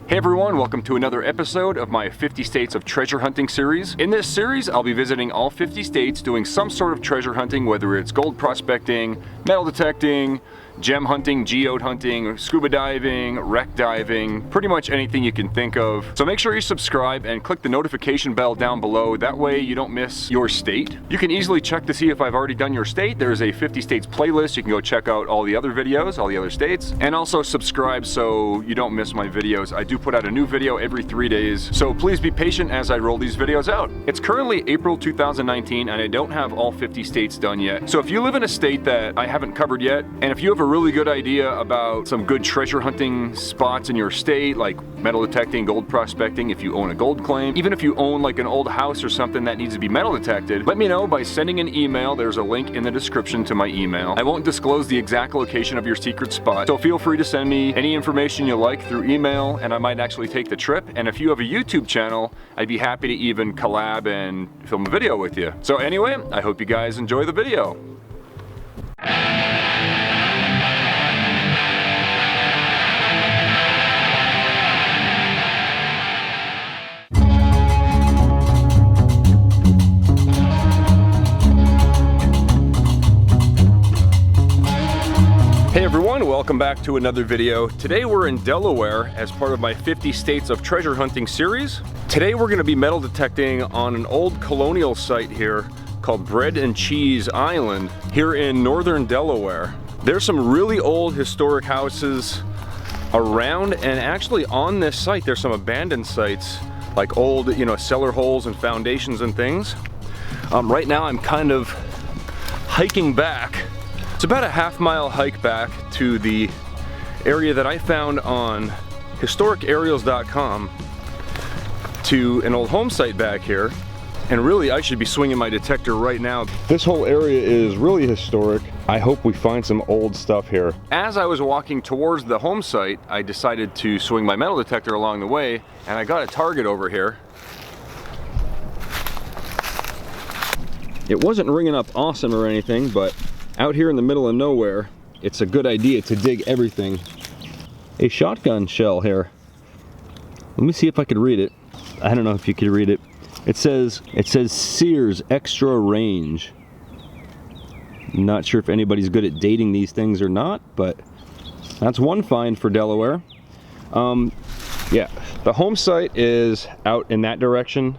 Hey everyone, welcome to another episode of my 50 States of Treasure Hunting series. In this series, I'll be visiting all 50 states doing some sort of treasure hunting, whether it's gold prospecting, metal detecting, gem hunting, geode hunting, scuba diving, wreck diving, pretty much anything you can think of. So make sure you subscribe and click the notification bell down below. That way you don't miss your state. You can easily check to see if I've already done your state. There's a 50 states playlist. You can go check out all the other videos, all the other states, and also subscribe so you don't miss my videos. I do put out a new video every 3 days, so please be patient as I roll these videos out. It's currently April 2019 and I don't have all 50 states done yet. So if you live in a state that I haven't covered yet, and if you have a really good idea about some good treasure hunting spots in your state, like metal detecting, gold prospecting, if you own a gold claim, even if you own like an old house or something that needs to be metal detected, let me know by sending an email. There's a link in the description to my email. I won't disclose the exact location of your secret spot, so feel free to send me any information you like through email and I might actually take the trip. And if you have a YouTube channel, I'd be happy to even collab and film a video with you. So anyway, I hope you guys enjoy the video. Hey everyone, welcome back to another video. Today we're in Delaware as part of my 50 States of Treasure Hunting series. Today we're going to be metal detecting on an old colonial site here called Bread and Cheese Island here in northern Delaware. There's some really old historic houses around, and actually on this site there's some abandoned sites like old, cellar holes and foundations and things. Right now I'm kind of hiking back. It's about a half-mile hike back to the area that I found on historicaerials.com to an old home site back here. And really, I should be swinging my detector right now. This whole area is really historic. I hope we find some old stuff here. As I was walking towards the home site, I decided to swing my metal detector along the way, and I got a target over here. It wasn't ringing up awesome or anything, but out here in the middle of nowhere, it's a good idea to dig everything. A shotgun shell here. Let me see if I could read it. I don't know if you could read it. It says Sears extra range. Not sure if anybody's good at dating these things or not, but that's one find for Delaware. Yeah, the home site is out in that direction,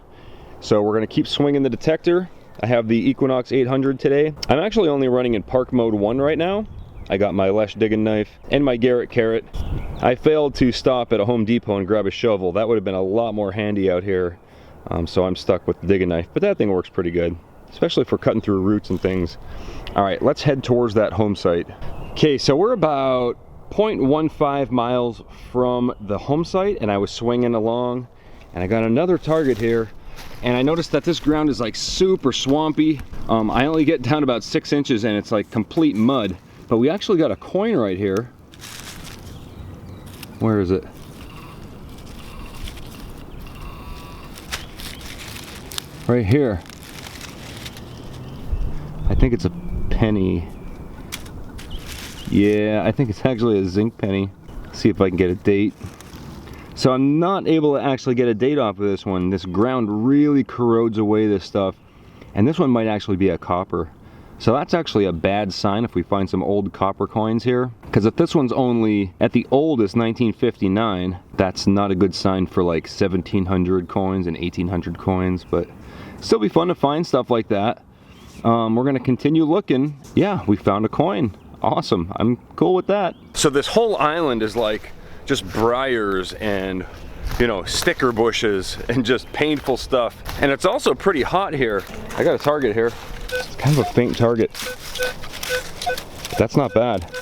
so we're gonna keep swinging the detector. I have the Equinox 800 today. I'm actually only running in park mode 1 right now. I got my Lesh digging knife and my Garrett carrot. I failed to stop at a Home Depot and grab a shovel. That would have been a lot more handy out here. So I'm stuck with the digging knife, but that thing works pretty good, especially for cutting through roots and things. All right, let's head towards that home site. Okay, so we're about 0.15 miles from the home site, and I was swinging along and I got another target here. And I noticed that this ground is like super swampy. I only get down about 6 inches and it's like complete mud. But we actually got a coin right here. Where is it? Right here. I think it's a penny. Yeah, I think it's actually a zinc penny. See if I can get a date. So I'm not able to actually get a date off of this one. This ground really corrodes away this stuff. And this one might actually be a copper. So that's actually a bad sign if we find some old copper coins here. Because if this one's only at the oldest 1959, that's not a good sign for like 1700 coins and 1800 coins. But still be fun to find stuff like that. We're gonna continue looking. Yeah, we found a coin. Awesome, I'm cool with that. So this whole island is like just briars and sticker bushes and just painful stuff, and it's also pretty hot here. I got a target here. It's kind of a faint target. That's not bad.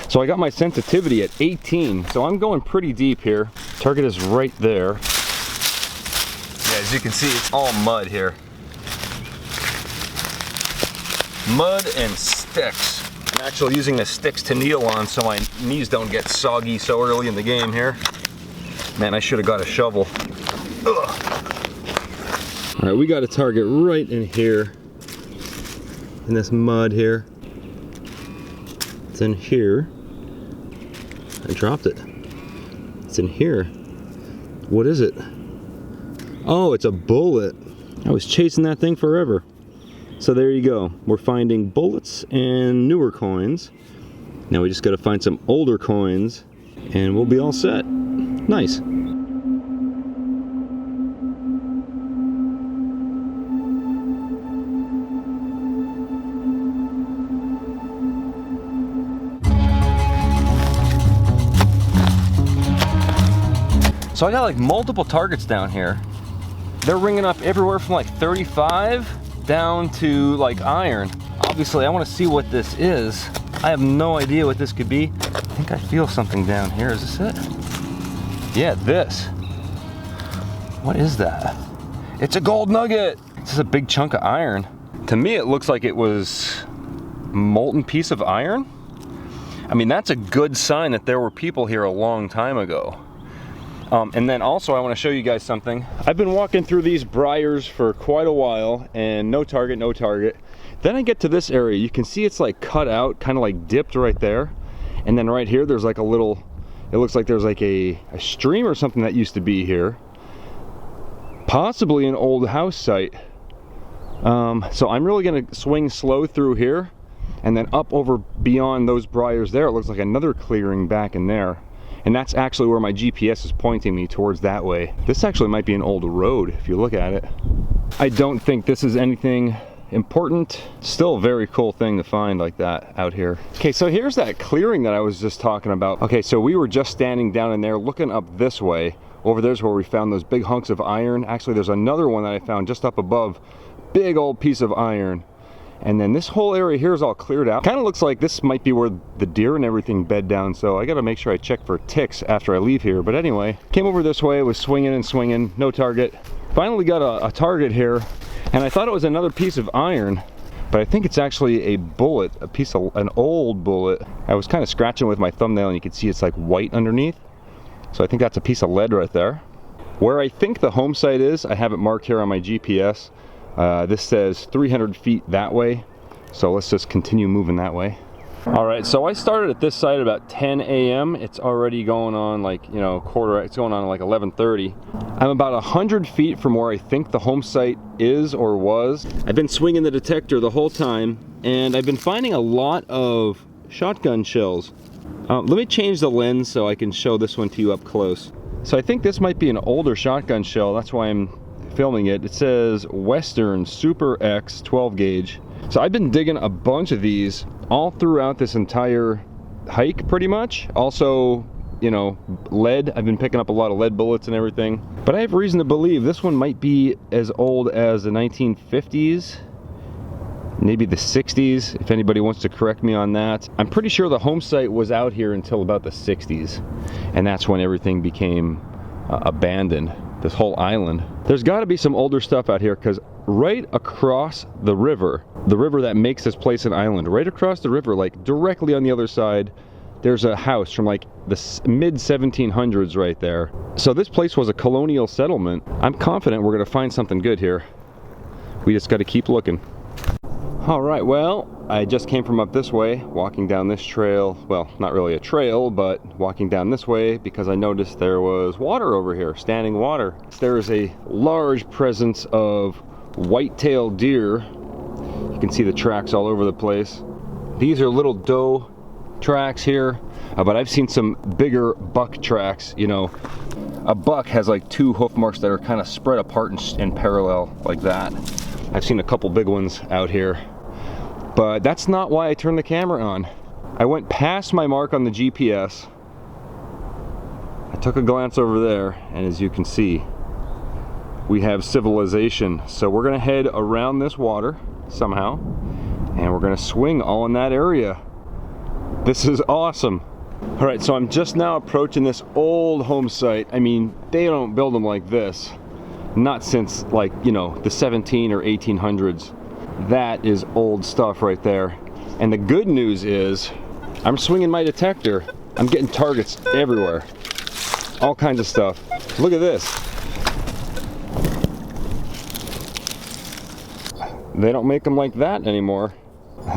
So I got my sensitivity at 18, so I'm going pretty deep here. Target is right there. Yeah, as you can see, it's all mud here. Mud and sticks. I'm actually using the sticks to kneel on so my knees don't get soggy so early in the game here. Man, I should have got a shovel. Ugh. All right, we got a target right in here, in this mud here. It's in here. I dropped it. What's in here? What is it? Oh, it's a bullet. I was chasing that thing forever. So there you go. We're finding bullets and newer coins. Now we just got to find some older coins and we'll be all set. Nice. So I got like multiple targets down here. They're ringing up everywhere from like 35 down to like iron. Obviously I want to see what this is. I have no idea what this could be. I think I feel something down here. Is this it? Yeah, this. What is that? It's a gold nugget. This is a big chunk of iron. To me it looks like it was a molten piece of iron. I mean, that's a good sign that there were people here a long time ago. And then also I want to show you guys something. I've been walking through these briars for quite a while and no target, no target. Then I get to this area. You can see it's like cut out, kind of like dipped right there. And then right here there's like a little, it looks like there's like a stream or something that used to be here. Possibly an old house site. So I'm really going to swing slow through here and then up over beyond those briars there. It looks like another clearing back in there. And that's actually where my GPS is pointing me, towards that way. This actually might be an old road if you look at it. I don't think this is anything important. Still a very cool thing to find like that out here. Okay, so here's that clearing that I was just talking about. Okay, so we were just standing down in there looking up this way. Over there's where we found those big hunks of iron. Actually, there's another one that I found just up above. Big old piece of iron. And then this whole area here is all cleared out. Kind of looks like this might be where the deer and everything bed down, so I gotta make sure I check for ticks after I leave here. But anyway, came over this way, was swinging and swinging, no target. Finally got a target here, and I thought it was another piece of iron, but I think it's actually a bullet, an old bullet. I was kind of scratching with my thumbnail and you can see it's like white underneath. So I think that's a piece of lead right there. Where I think the home site is, I have it marked here on my GPS. This says 300 feet that way, so let's just continue moving that way. All right, so I started at this site about 10 a.m. It's already going on like, you know, it's going on like 11:30. I'm about 100 feet from where I think the home site is or was. I've been swinging the detector the whole time, and I've been finding a lot of shotgun shells. Let me change the lens so I can show this one to you up close. So I think this might be an older shotgun shell, that's why I'm filming it. It says Western Super X 12 gauge. So I've been digging a bunch of these all throughout this entire hike pretty much. Also, you know, lead. I've been picking up a lot of lead bullets and everything. But I have reason to believe this one might be as old as the 1950s, maybe the 60s, if anybody wants to correct me on that. I'm pretty sure the home site was out here until about the 60s, and that's when everything became abandoned. This whole island. There's got to be some older stuff out here, because right across the river that makes this place an island, right across the river, like directly on the other side, there's a house from like the mid 1700s right there. So this place was a colonial settlement. I'm confident we're gonna find something good here. We just got to keep looking. All right, well, I just came from up this way, walking down this trail. Well, not really a trail, but walking down this way because I noticed there was water over here, standing water. There is a large presence of white-tailed deer. You can see the tracks all over the place. These are little doe tracks here, but I've seen some bigger buck tracks. You know, a buck has like 2 hoof marks that are kind of spread apart and parallel like that. I've seen a couple big ones out here. But that's not why I turned the camera on. I went past my mark on the GPS. I took a glance over there, and as you can see, we have civilization. So we're gonna head around this water somehow, and we're gonna swing all in that area. This is awesome. All right, so I'm just now approaching this old home site. I mean, they don't build them like this. Not since, like, you know, the 17 or 1800s. That is old stuff right there. And the good news is, I'm swinging my detector. I'm getting targets everywhere. All kinds of stuff. Look at this. They don't make them like that anymore.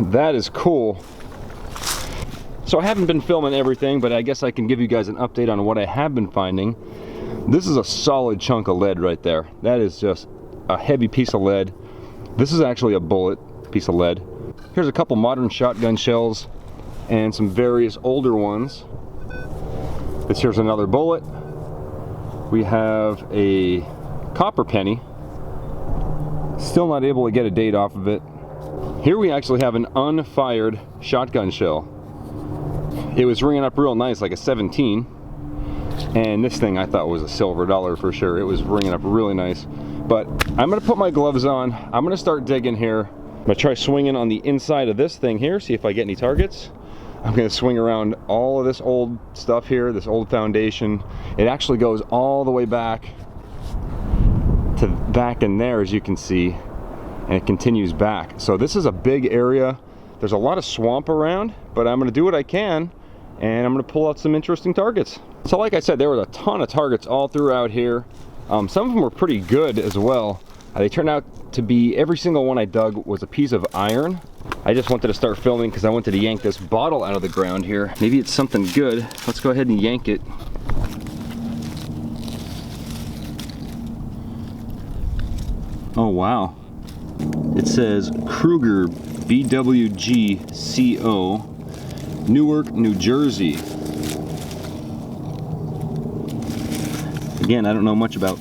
That is cool. So I haven't been filming everything, but I guess I can give you guys an update on what I have been finding. This is a solid chunk of lead right there. That is just a heavy piece of lead. This is actually a bullet piece of lead. Here's a couple modern shotgun shells and some various older ones. Here's another bullet. We have a copper penny. Still not able to get a date off of it. Here we actually have an unfired shotgun shell. It was ringing up real nice, like a 17. And this thing I thought was a silver dollar for sure. It was ringing up really nice. But I'm gonna put my gloves on. I'm gonna start digging here. I'm gonna try swinging on the inside of this thing here, see if I get any targets. I'm gonna swing around all of this old stuff here, this old foundation. It actually goes all the way back to back in there, as you can see, and it continues back. So this is a big area. There's a lot of swamp around, but I'm gonna do what I can, and I'm gonna pull out some interesting targets. So like I said, there was a ton of targets all throughout here. Some of them were pretty good as well. They turned out to be, every single one I dug was a piece of iron. I just wanted to start filming because I wanted to yank this bottle out of the ground here. Maybe it's something good. Let's go ahead and yank it. Oh wow. It says Kruger BWG CO, Newark, New Jersey. Again, I don't know much about,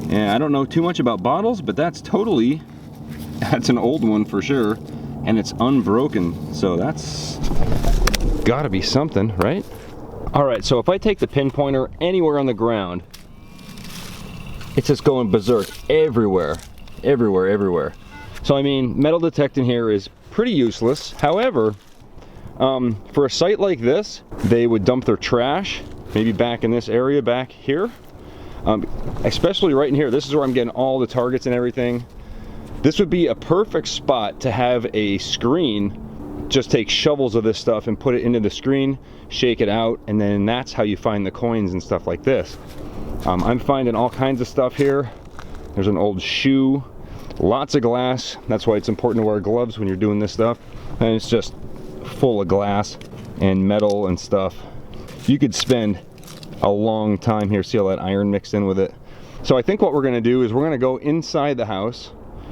I don't know too much about bottles, but that's an old one for sure, and it's unbroken, so that's gotta be something, right? All right, so if I take the pinpointer anywhere on the ground, it's just going berserk everywhere. Everywhere. So I mean, metal detecting here is pretty useless. However, for a site like this, they would dump their trash, maybe back in this area back here. Especially right in here. This is where I'm getting all the targets and everything. This would be a perfect spot to have a screen. Just take shovels of this stuff and put it into the screen, shake it out, and then that's how you find the coins and stuff like this. I'm finding all kinds of stuff here. There's an old shoe, lots of glass. That's why it's important to wear gloves when you're doing this stuff. And it's just full of glass and metal and stuff. You could spend a long time here. See all that iron mixed in with it. So I think what we're going to do is we're going to go inside the house.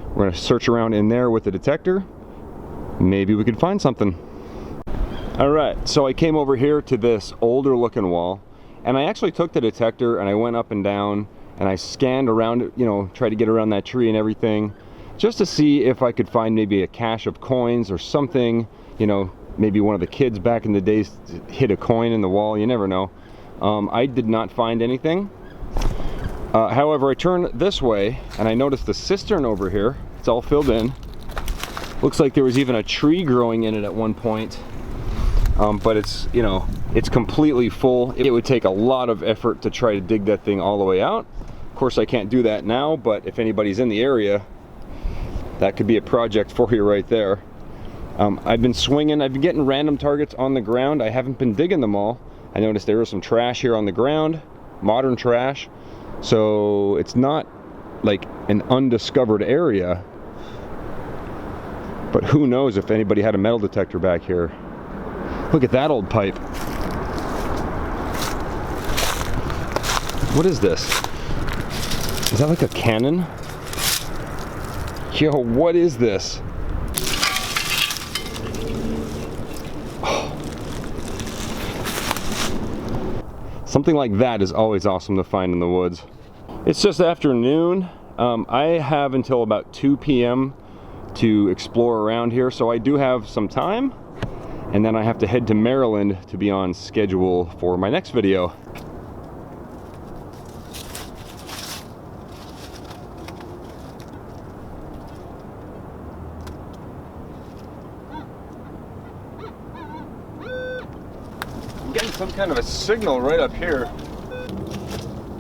We're going to search around in there with the detector. Maybe we could find something. All right, so I came over here to this older looking wall, and I actually took the detector and I went up and down and I scanned around it, you know, tried to get around that tree and everything, just to see if I could find maybe a cache of coins or something. You know, maybe one of the kids back in the days hid a coin in the wall, you never know. I did not find anything. However, I turned this way and I noticed the cistern over here. It's all filled in. Looks like there was even a tree growing in it at one point. But it's, you know, it's completely full. It would take a lot of effort to try to dig that thing all the way out. Of course, I can't do that now, but if anybody's in the area, that could be a project for you right there. I've been swinging, I've been getting random targets on the ground. I haven't been digging them all. I noticed there was some trash here on the ground, modern trash. So it's not like an undiscovered area, but who knows if anybody had a metal detector back here. Look at that old pipe. What is this? Is that like a cannon? Yo, what is this? Oh. Something like that is always awesome to find in the woods. It's just afternoon. I have until about 2 p.m. to explore around here, so I do have some time. And then I have to head to Maryland to be on schedule for my next video. I'm getting some kind of a signal right up here.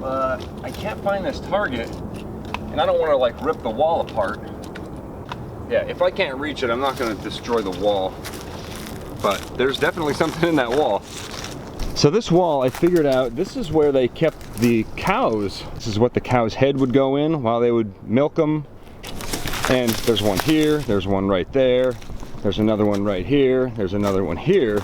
I can't find this target, and I don't want to like rip the wall apart. Yeah, if I can't reach it, I'm not going to destroy the wall. But there's definitely something in that wall. So this wall, I figured out, this is where they kept the cows. This is what the cow's head would go in while they would milk them. And there's one here, there's one right there, there's another one right here, there's another one here.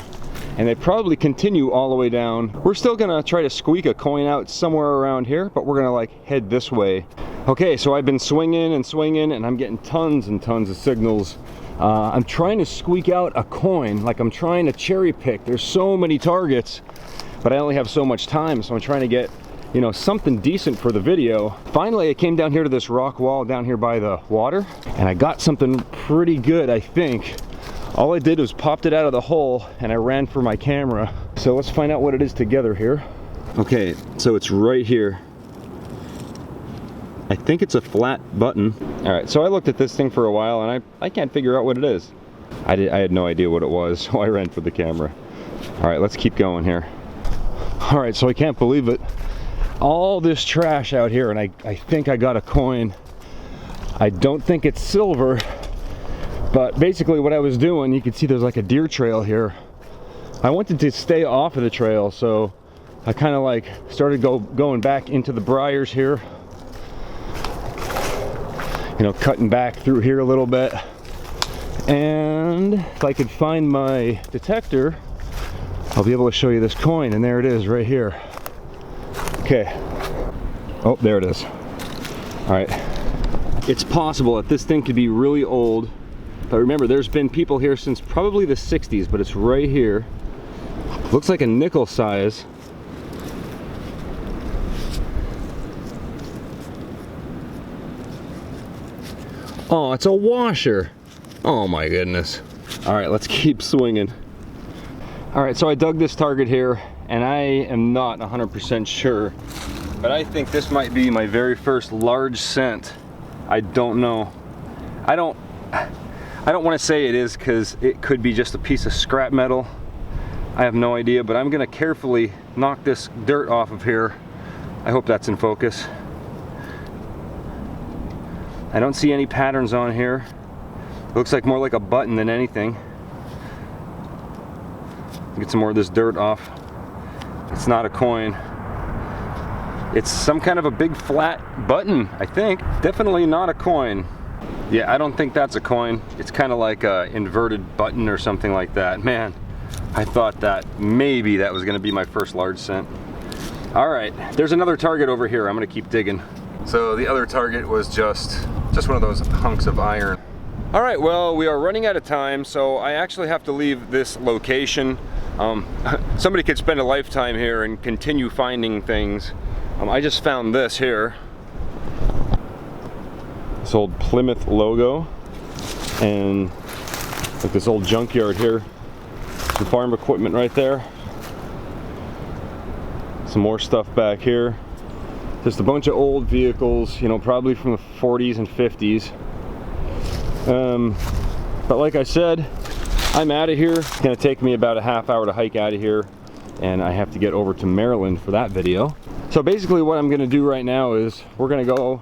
and they probably continue all the way down. We're still gonna try to squeak a coin out somewhere around here, but we're gonna like head this way. Okay, so I've been swinging and swinging, and I'm getting tons and tons of signals. I'm trying to squeak out a coin, like I'm trying to cherry pick. There's so many targets, but I only have so much time, so I'm trying to get, you know, something decent for the video. Finally, I came down here to this rock wall down here by the water, and I got something pretty good, I think. All I did was popped it out of the hole, and I ran for my camera. So let's find out what it is together here. Okay, so it's right here. I think it's a flat button. All right, so I looked at this thing for a while, and I can't figure out what it is. I had no idea what it was, so I ran for the camera. All right, let's keep going here. All right, so I can't believe it. All this trash out here, and I think I got a coin. I don't think it's silver, but basically what I was doing, you can see there's like a deer trail here. I wanted to stay off of the trail, so I kind of like started going back into the briars here. You know, cutting back through here a little bit. And if I could find my detector, I'll be able to show you this coin, and there it is right here. Okay. Oh, there it is. All right. It's possible that this thing could be really old, but remember, there's been people here since probably the 60s, but it's right here. Looks like a nickel size. Oh, it's a washer. Oh my goodness. All right, let's keep swinging. All right, so I dug this target here, and I am not 100% sure, but I think this might be my very first large cent. I don't know. I don't want to say it is, because it could be just a piece of scrap metal. I have no idea, but I'm gonna carefully knock this dirt off of here. I hope that's in focus. I don't see any patterns on here. It looks like more like a button than anything. Get some more of this dirt off. It's not a coin. It's some kind of a big flat button, I think. Definitely not a coin. Yeah, I don't think that's a coin. It's kind of like an inverted button or something like that. Man, I thought that maybe that was gonna be my first large cent. All right, there's another target over here. I'm gonna keep digging. So the other target was just one of those hunks of iron. All right, well, we are running out of time, so I actually have to leave this location. Somebody could spend a lifetime here and continue finding things. I just found this here. This old Plymouth logo, and like this old junkyard here. Some farm equipment right there. Some more stuff back here. Just a bunch of old vehicles, you know, probably from the 40s and 50s. But like I said, I'm out of here. It's gonna take me about a half hour to hike out of here, and I have to get over to Maryland for that video. So basically what I'm gonna do right now is we're gonna go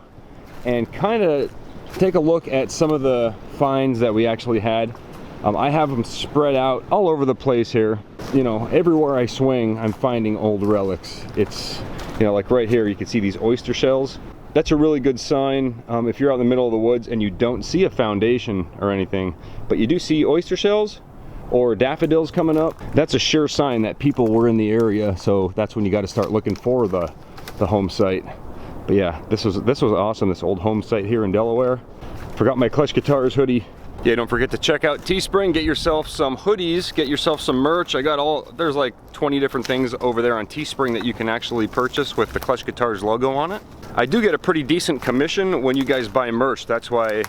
and kind of take a look at some of the finds that we actually had. I have them spread out all over the place here. You know, everywhere I swing, I'm finding old relics. It's, you know, like right here, you can see these oyster shells. That's a really good sign if you're out in the middle of the woods and you don't see a foundation or anything, but you do see oyster shells or daffodils coming up. That's a sure sign that people were in the area, so that's when you got to start looking for the home site. But yeah, this was awesome, this old home site here in Delaware. Forgot my kleshguitars hoodie. Yeah, don't forget to check out Teespring, get yourself some hoodies, get yourself some merch. I got there's like 20 different things over there on Teespring that you can actually purchase with the kleshguitars logo on it. I do get a pretty decent commission when you guys buy merch. That's why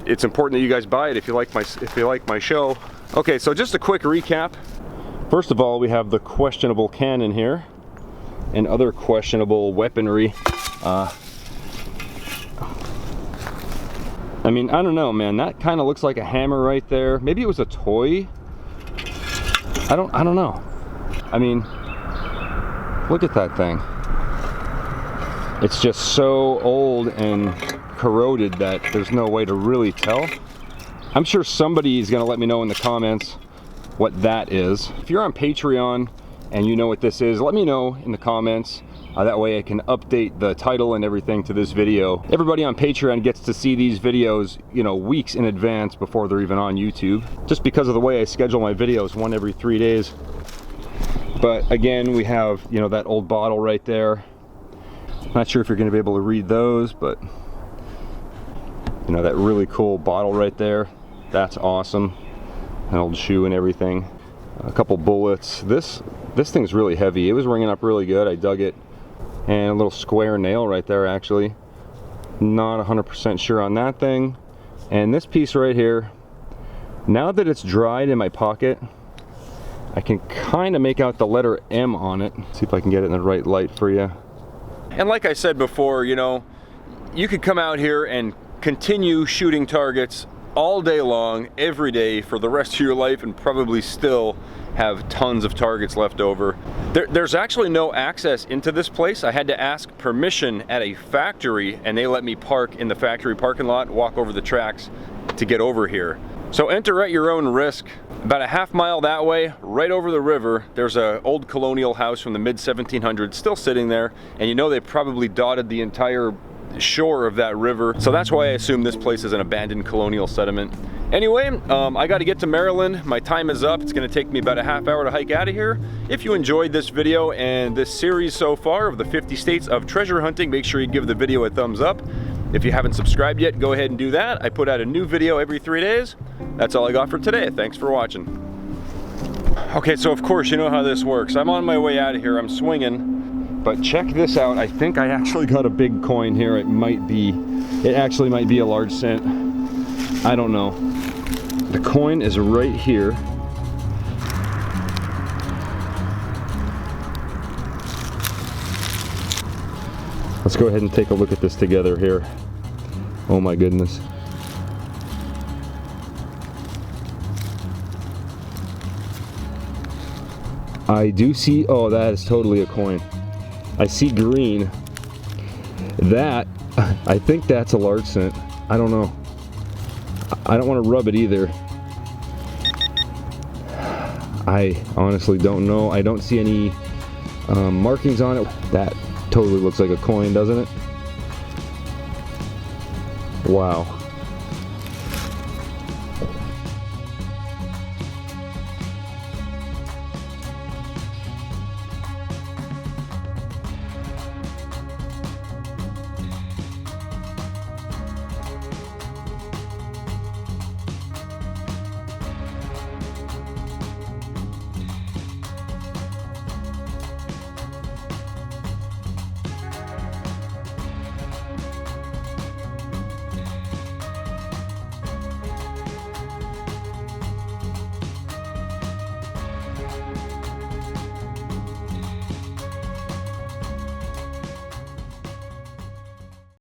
it's important that you guys buy it if you like my show. Okay, so just a quick recap. First of all, we have the questionable cannon here and other questionable weaponry. I mean, I don't know, man. That kind of looks like a hammer right there. Maybe it was a toy. I don't know. I mean, look at that thing. It's just so old and corroded that there's no way to really tell. I'm sure somebody is gonna let me know in the comments what that is. If you're on Patreon and you know what this is, let me know in the comments. That way I can update the title and everything to this video. Everybody on Patreon gets to see these videos, you know, weeks in advance before they're even on YouTube, just because of the way I schedule my videos, one every 3 days. But again, we have, you know, that old bottle right there. Not sure if you're going to be able to read those, but you know, that really cool bottle right there, that's awesome. An old shoe and everything. A couple bullets. This thing's really heavy. It was ringing up really good. I dug it. And a little square nail right there, actually. Not 100% sure on that thing. And this piece right here, now that it's dried in my pocket, I can kind of make out the letter M on it. See if I can get it in the right light for you. And like I said before, you know, you could come out here and continue shooting targets all day long, every day, for the rest of your life, and probably still have tons of targets left over. There's actually no access into this place. I had to ask permission at a factory, and they let me park in the factory parking lot, walk over the tracks to get over here. So enter at your own risk. About a half mile that way, right over the river, there's an old colonial house from the mid-1700s still sitting there, and you know they probably dotted the entire shore of that river, so that's why I assume this place is an abandoned colonial settlement. Anyway, I got to get to Maryland. My time is up. It's going to take me about a half hour to hike out of here. If you enjoyed this video and this series so far of the 50 states of treasure hunting, make sure you give the video a thumbs up. If you haven't subscribed yet, go ahead and do that. I put out a new video every 3 days. That's all I got for today. Thanks for watching. Okay, so of course you know how this works. I'm on my way out of here. I'm swinging, but check this out. I think I actually got a big coin here. It actually might be a large cent. I don't know. The coin is right here. Let's go ahead and take a look at this together here. Oh my goodness. I do see, oh, that is totally a coin. I see green. That, I think that's a large cent. I don't know. I don't want to rub it either. I honestly don't know. I don't see any markings on it. That totally looks like a coin, doesn't it? Wow.